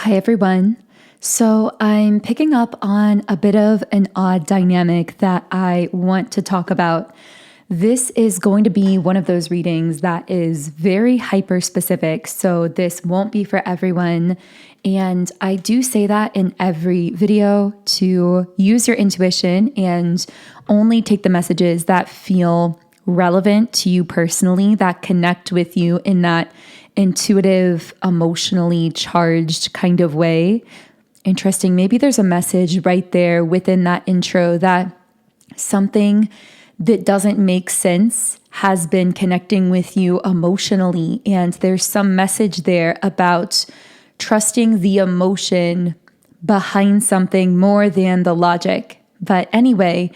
Hi, everyone. So I'm picking up on a bit of an odd dynamic that I want to talk about. This is going to be one of those readings that is very hyper specific. So this won't be for everyone. And I do say that in every video to use your intuition and only take the messages that feel relevant to you personally, that connect with you in that intuitive, emotionally charged kind of way. Interesting. Maybe there's a message right there within that intro that something that doesn't make sense has been connecting with you emotionally. And there's some message there about trusting the emotion behind something more than the logic. But anyway,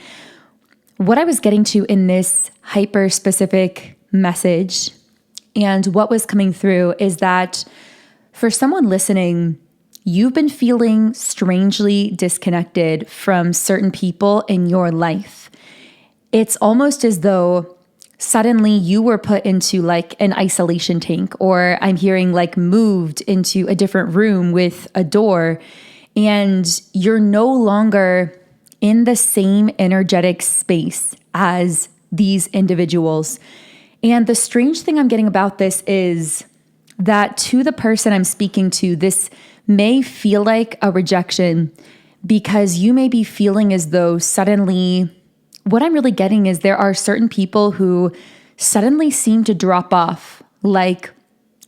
what I was getting to in this hyper specific message and what was coming through is that for someone listening, you've been feeling strangely disconnected from certain people in your life. It's almost as though suddenly you were put into like an isolation tank, or I'm hearing like moved into a different room with a door, and you're no longer in the same energetic space as these individuals. And the strange thing I'm getting about this is that to the person I'm speaking to, this may feel like a rejection because you may be feeling as though suddenly, what I'm really getting is there are certain people who suddenly seem to drop off. Like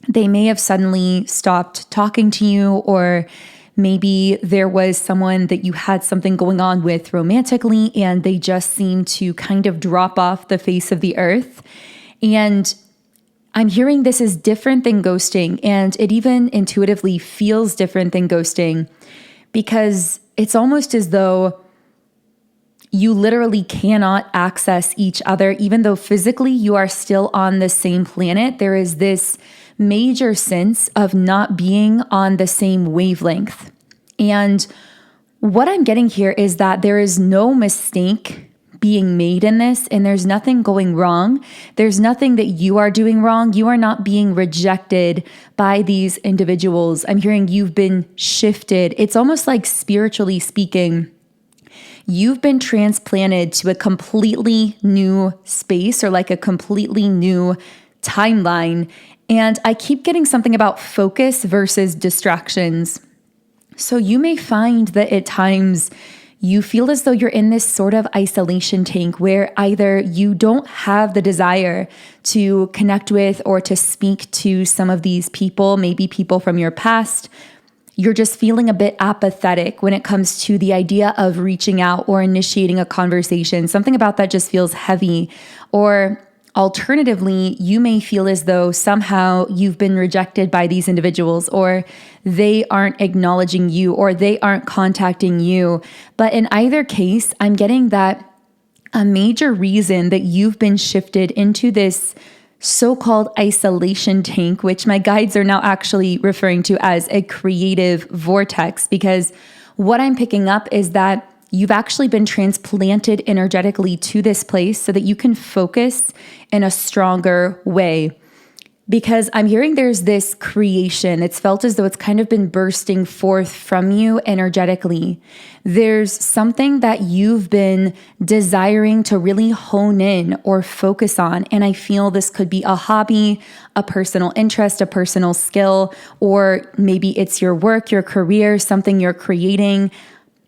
they may have suddenly stopped talking to you, or maybe there was someone that you had something going on with romantically and they just seem to kind of drop off the face of the earth. And I'm hearing this is different than ghosting, and it even intuitively feels different than ghosting because it's almost as though you literally cannot access each other, even though physically you are still on the same planet. There is this major sense of not being on the same wavelength. And what I'm getting here is that there is no mistake being made in this, and there's nothing going wrong. There's nothing that you are doing wrong. You are not being rejected by these individuals. I'm hearing you've been shifted. It's almost like spiritually speaking, you've been transplanted to a completely new space or like a completely new timeline. And I keep getting something about focus versus distractions. So you may find that at times you feel as though you're in this sort of isolation tank where either you don't have the desire to connect with or to speak to some of these people, maybe people from your past. You're just feeling a bit apathetic when it comes to the idea of reaching out or initiating a conversation. Something about that just feels heavy. Or alternatively, you may feel as though somehow you've been rejected by these individuals, or they aren't acknowledging you, or they aren't contacting you. But in either case, I'm getting that a major reason that you've been shifted into this so-called isolation tank, which my guides are now actually referring to as a creative vortex, because what I'm picking up is that you've actually been transplanted energetically to this place so that you can focus in a stronger way. Because I'm hearing there's this creation. It's felt as though it's kind of been bursting forth from you energetically. There's something that you've been desiring to really hone in or focus on. And I feel this could be a hobby, a personal interest, a personal skill, or maybe it's your work, your career, something you're creating.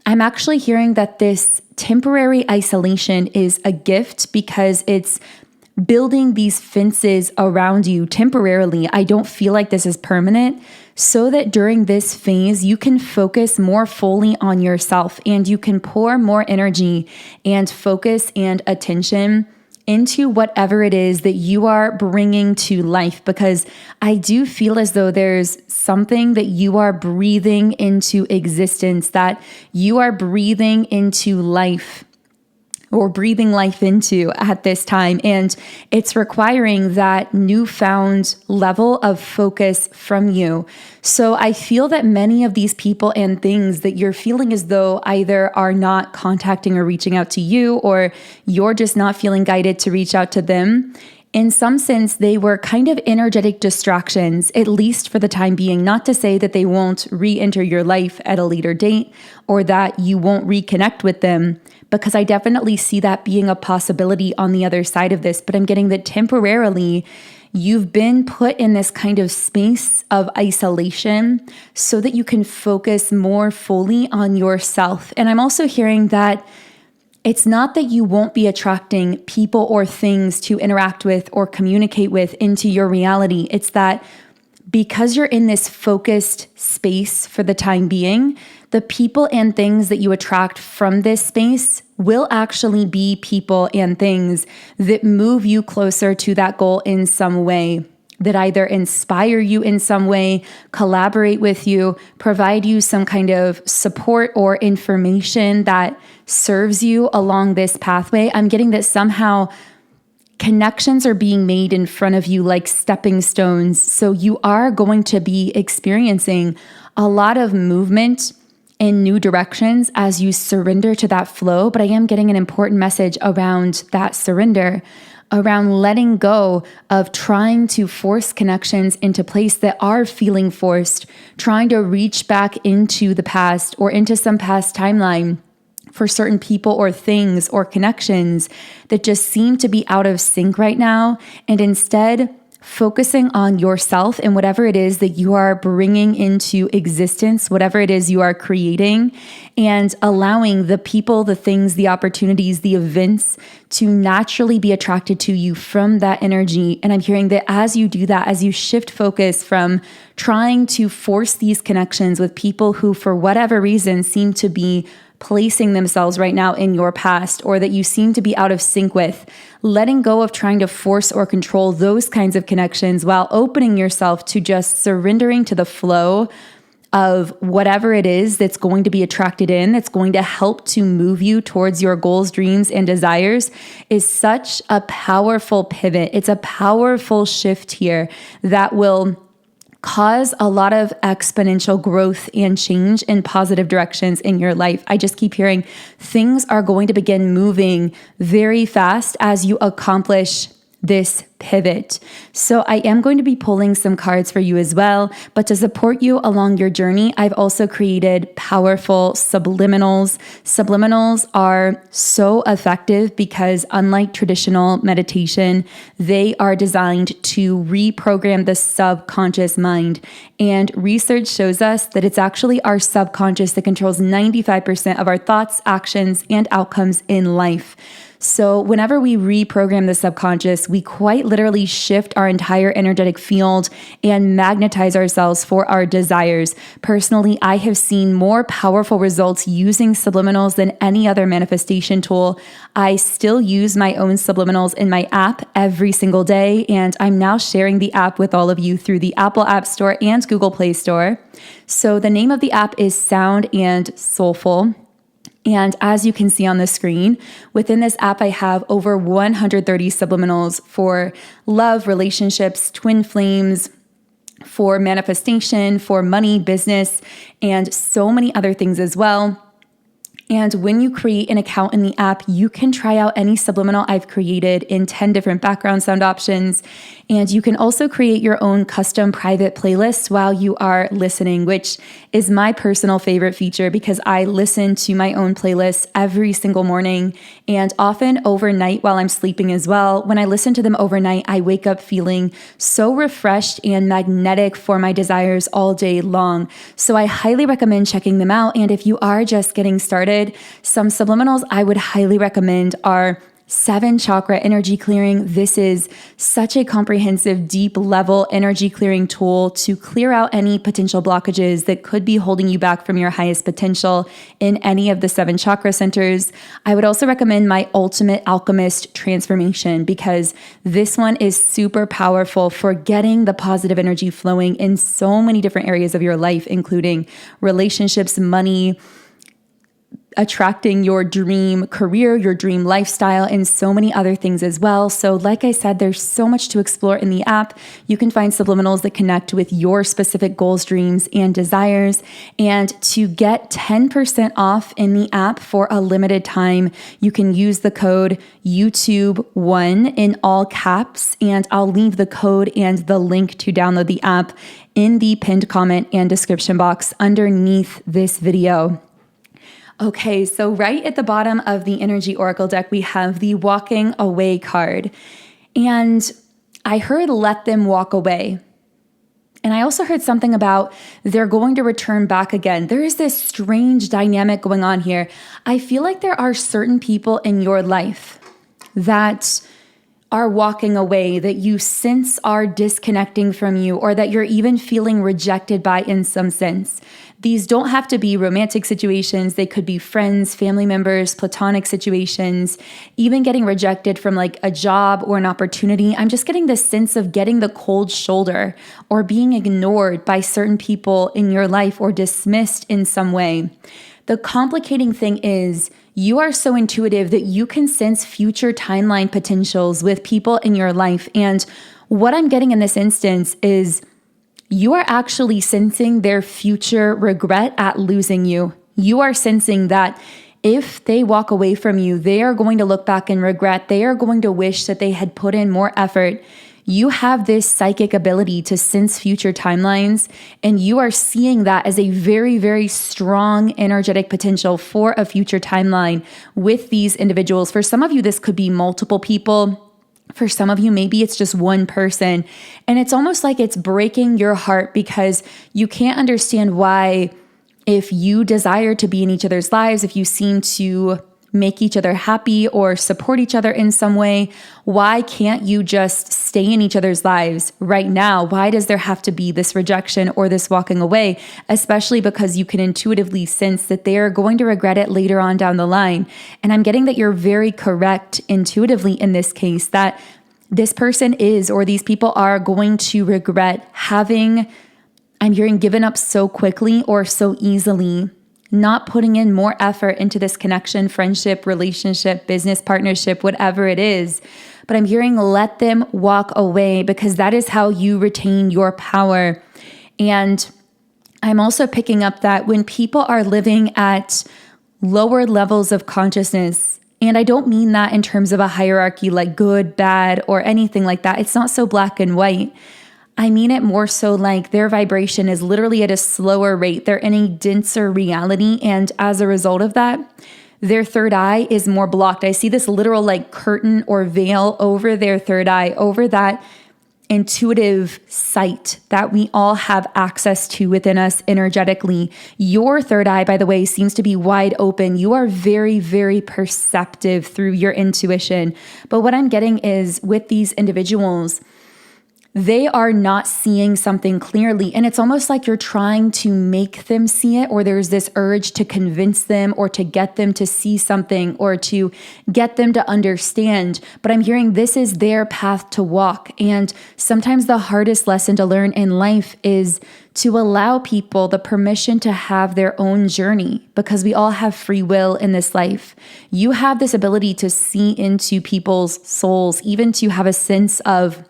I'm actually hearing that this temporary isolation is a gift because it's building these fences around you temporarily. I don't feel like this is permanent, so that during this phase, you can focus more fully on yourself and you can pour more energy and focus and attention into whatever it is that you are bringing to life, because I do feel as though there's something that you are breathing into existence, that you are breathing into life or breathing life into at this time. And it's requiring that newfound level of focus from you. So I feel that many of these people and things that you're feeling as though either are not contacting or reaching out to you, or you're just not feeling guided to reach out to them, in some sense, they were kind of energetic distractions, at least for the time being. Not to say that they won't re-enter your life at a later date or that you won't reconnect with them, because I definitely see that being a possibility on the other side of this. But I'm getting that temporarily you've been put in this kind of space of isolation so that you can focus more fully on yourself. And I'm also hearing that it's not that you won't be attracting people or things to interact with or communicate with into your reality. It's that because you're in this focused space for the time being, the people and things that you attract from this space will actually be people and things that move you closer to that goal in some way, that either inspire you in some way, collaborate with you, provide you some kind of support or information that serves you along this pathway. I'm getting that somehow connections are being made in front of you like stepping stones. So you are going to be experiencing a lot of movement in new directions as you surrender to that flow. But I am getting an important message around that surrender, around letting go of trying to force connections into place that are feeling forced, trying to reach back into the past or into some past timeline for certain people or things or connections that just seem to be out of sync right now, and instead focusing on yourself and whatever it is that you are bringing into existence, whatever it is you are creating, and allowing the people, the things, the opportunities, the events to naturally be attracted to you from that energy. And I'm hearing that as you do that, as you shift focus from trying to force these connections with people who, for whatever reason, seem to be placing themselves right now in your past, or that you seem to be out of sync with, letting go of trying to force or control those kinds of connections while opening yourself to just surrendering to the flow of whatever it is that's going to be attracted in, that's going to help to move you towards your goals, dreams, and desires, is such a powerful pivot. It's a powerful shift here that will cause a lot of exponential growth and change in positive directions in your life. I just keep hearing things are going to begin moving very fast as you accomplish this pivot. So I am going to be pulling some cards for you as well, but to support you along your journey, I've also created powerful subliminals. Subliminals are so effective because unlike traditional meditation, they are designed to reprogram the subconscious mind. And research shows us that it's actually our subconscious that controls 95% of our thoughts, actions, and outcomes in life. So whenever we reprogram the subconscious, we quite literally shift our entire energetic field and magnetize ourselves for our desires. Personally, I have seen more powerful results using subliminals than any other manifestation tool. I still use my own subliminals in my app every single day, and I'm now sharing the app with all of you through the Apple App Store and Google Play Store. So the name of the app is Sound and Soulful. And as you can see on the screen, within this app, I have over 130 subliminals for love, relationships, twin flames, for manifestation, for money, business, and so many other things as well. And when you create an account in the app, you can try out any subliminal I've created in 10 different background sound options. And you can also create your own custom private playlists while you are listening, which is my personal favorite feature because I listen to my own playlists every single morning and often overnight while I'm sleeping as well. When I listen to them overnight, I wake up feeling so refreshed and magnetic for my desires all day long. So I highly recommend checking them out. And if you are just getting started, some subliminals I would highly recommend are 7 chakra energy clearing. This is such a comprehensive, deep level energy clearing tool to clear out any potential blockages that could be holding you back from your highest potential in any of the 7 chakra centers. I would also recommend my Ultimate Alchemist transformation because this one is super powerful for getting the positive energy flowing in so many different areas of your life, including relationships, money, attracting your dream career, your dream lifestyle, and so many other things as well. So like I said, there's so much to explore in the app. You can find subliminals that connect with your specific goals, dreams, and desires. And to get 10% off in the app for a limited time, you can use the code YouTube1 in all caps. And I'll leave the code and the link to download the app in the pinned comment and description box underneath this video. Okay, so right at the bottom of the Energy Oracle deck, we have the Walking Away card. And I heard let them walk away. And I also heard something about they're going to return back again. There is this strange dynamic going on here. I feel like there are certain people in your life that are walking away, that you sense are disconnecting from you, or that you're even feeling rejected by in some sense. These don't have to be romantic situations. They could be friends, family members, platonic situations, even getting rejected from like a job or an opportunity. I'm just getting this sense of getting the cold shoulder or being ignored by certain people in your life or dismissed in some way. The complicating thing is you are so intuitive that you can sense future timeline potentials with people in your life. And what I'm getting in this instance is you are actually sensing their future regret at losing you. You are sensing that if they walk away from you, they are going to look back and regret. They are going to wish that they had put in more effort. You have this psychic ability to sense future timelines, and you are seeing that as a very, very strong energetic potential for a future timeline with these individuals. For some of you, this could be multiple people. For some of you, maybe it's just one person. And it's almost like it's breaking your heart because you can't understand why, if you desire to be in each other's lives, if you seem to make each other happy or support each other in some way, why can't you just stay in each other's lives right now? Why does there have to be this rejection or this walking away? Especially because you can intuitively sense that they are going to regret it later on down the line. And I'm getting that you're very correct intuitively in this case, that this person is, or these people are going to regret having, I'm hearing, given up so quickly or so easily, not putting in more effort into this connection, friendship, relationship, business partnership, whatever it is. But I'm hearing let them walk away because that is how you retain your power. And I'm also picking up that when people are living at lower levels of consciousness, and I don't mean that in terms of a hierarchy like good, bad, or anything like that. It's not so black and white. I mean it more so like their vibration is literally at a slower rate. They're in a denser reality. And as a result of that, their third eye is more blocked. I see this literal like curtain or veil over their third eye, over that intuitive sight that we all have access to within us energetically. Your third eye, by the way, seems to be wide open. You are very, very perceptive through your intuition. But what I'm getting is with these individuals, they are not seeing something clearly. And it's almost like you're trying to make them see it, or there's this urge to convince them or to get them to see something or to get them to understand. But I'm hearing this is their path to walk. And sometimes the hardest lesson to learn in life is to allow people the permission to have their own journey, because we all have free will in this life. You have this ability to see into people's souls, even to have a sense of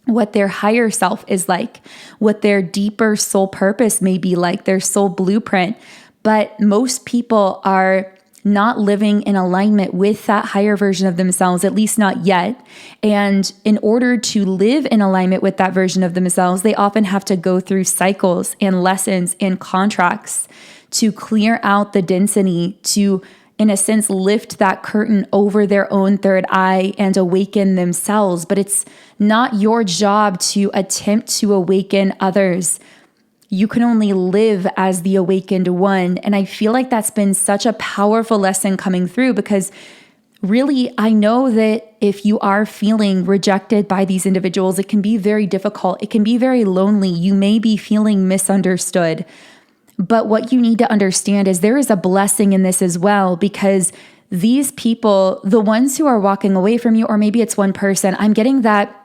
what their higher self is like, what their deeper soul purpose may be like, their soul blueprint. But most people are not living in alignment with that higher version of themselves, at least not yet. And in order to live in alignment with that version of themselves, they often have to go through cycles and lessons and contracts to clear out the density, to, in a sense, lift that curtain over their own third eye and awaken themselves. But it's not your job to attempt to awaken others. You can only live as the awakened one. And I feel like that's been such a powerful lesson coming through, because really, I know that if you are feeling rejected by these individuals, it can be very difficult. It can be very lonely. You may be feeling misunderstood. But what you need to understand is there is a blessing in this as well, because these people, the ones who are walking away from you, or maybe it's one person, I'm getting that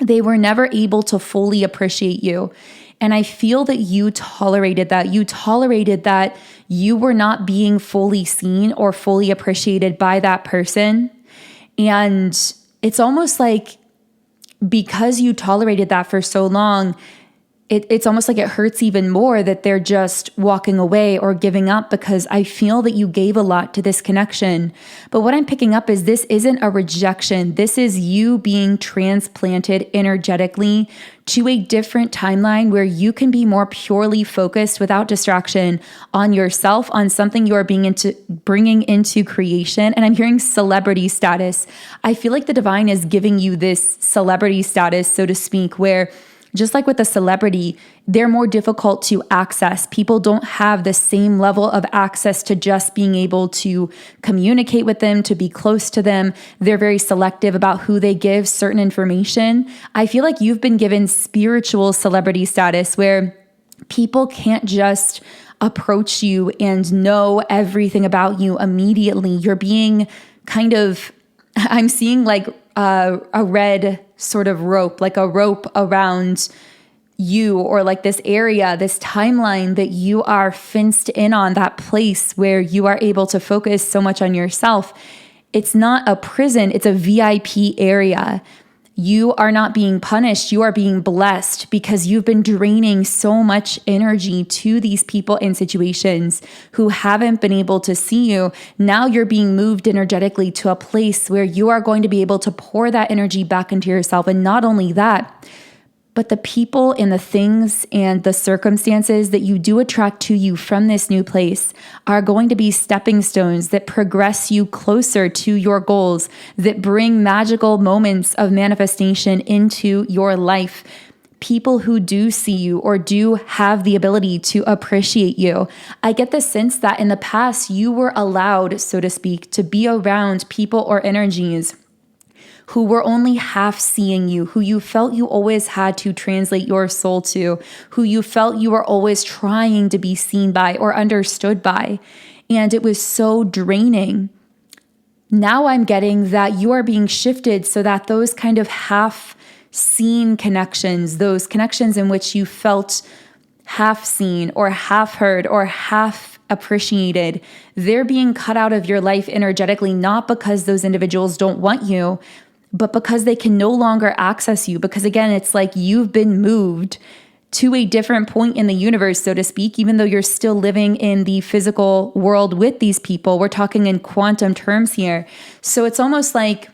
they were never able to fully appreciate you. And I feel that you tolerated that. You tolerated that you were not being fully seen or fully appreciated by that person. And it's almost like because you tolerated that for so long, it's almost like it hurts even more that they're just walking away or giving up, because I feel that you gave a lot to this connection. But what I'm picking up is this isn't a rejection. This is you being transplanted energetically to a different timeline where you can be more purely focused without distraction on yourself, on something you are bringing into creation. And I'm hearing celebrity status. I feel like the divine is giving you this celebrity status, so to speak, where just like with a celebrity, they're more difficult to access. People don't have the same level of access to just being able to communicate with them, to be close to them. They're very selective about who they give certain information. I feel like you've been given spiritual celebrity status where people can't just approach you and know everything about you immediately. You're being kind of, I'm seeing like a red sort of rope, like a rope around you, or like this area, this timeline that you are fenced in on, that place where you are able to focus so much on yourself. It's not a prison, it's a VIP area. You are not being punished, you are being blessed because you've been draining so much energy to these people and situations who haven't been able to see you. Now you're being moved energetically to a place where you are going to be able to pour that energy back into yourself. And not only that, but the people and the things and the circumstances that you do attract to you from this new place are going to be stepping stones that progress you closer to your goals, that bring magical moments of manifestation into your life. People who do see you or do have the ability to appreciate you. I get the sense that in the past, you were allowed, so to speak, to be around people or energies who were only half seeing you, who you felt you always had to translate your soul to, who you felt you were always trying to be seen by or understood by. And it was so draining. Now I'm getting that you are being shifted so that those kind of half seen connections, those connections in which you felt half seen or half heard or half appreciated, they're being cut out of your life energetically, not because those individuals don't want you, but because they can no longer access you. Because again, it's like you've been moved to a different point in the universe, so to speak, even though you're still living in the physical world with these people. We're talking in quantum terms here. So it's almost like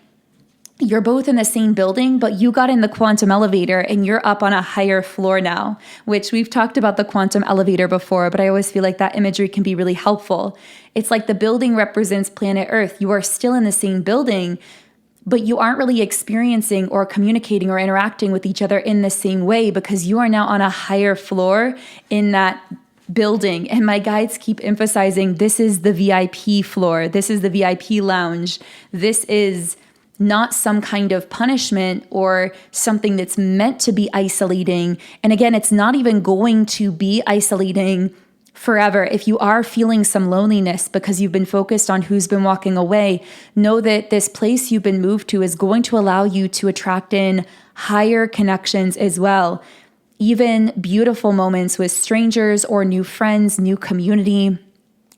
you're both in the same building, but you got in the quantum elevator and you're up on a higher floor now, which we've talked about the quantum elevator before, but I always feel like that imagery can be really helpful. It's like the building represents planet Earth. You are still in the same building, but you aren't really experiencing or communicating or interacting with each other in the same way because you are now on a higher floor in that building. And my guides keep emphasizing this is the VIP floor. This is the VIP lounge. This is not some kind of punishment or something that's meant to be isolating. And again, it's not even going to be isolating forever. If you are feeling some loneliness because you've been focused on who's been walking away, know that this place you've been moved to is going to allow you to attract in higher connections as well. Even beautiful moments with strangers or new friends, new community,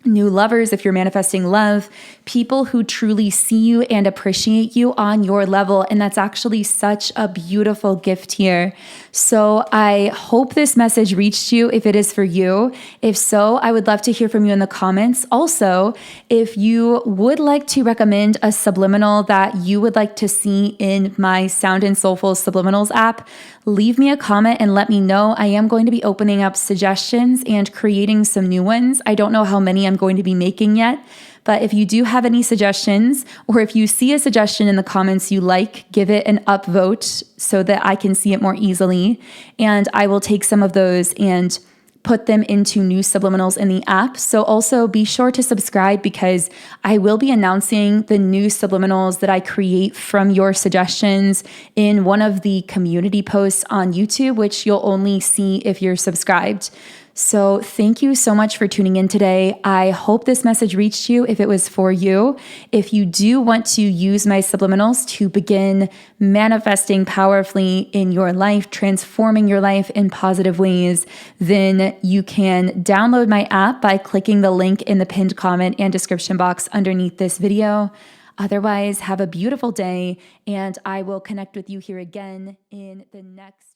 new lovers if you're manifesting love, people who truly see you and appreciate you on your level. And that's actually such a beautiful gift here. So I hope this message reached you if it is for you. If so, I would love to hear from you in the comments. Also, if you would like to recommend a subliminal that you would like to see in my Sound and Soulful Subliminals app, leave me a comment and let me know. I am going to be opening up suggestions and creating some new ones. I don't know how many I'm going to be making yet, but if you do have any suggestions, or if you see a suggestion in the comments you like, give it an upvote so that I can see it more easily. And I will take some of those and put them into new subliminals in the app. So also be sure to subscribe because I will be announcing the new subliminals that I create from your suggestions in one of the community posts on YouTube, which you'll only see if you're subscribed. So thank you so much for tuning in today. I hope this message reached you if it was for you. If you do want to use my subliminals to begin manifesting powerfully in your life, transforming your life in positive ways, then you can download my app by clicking the link in the pinned comment and description box underneath this video. Otherwise, have a beautiful day, and I will connect with you here again in the next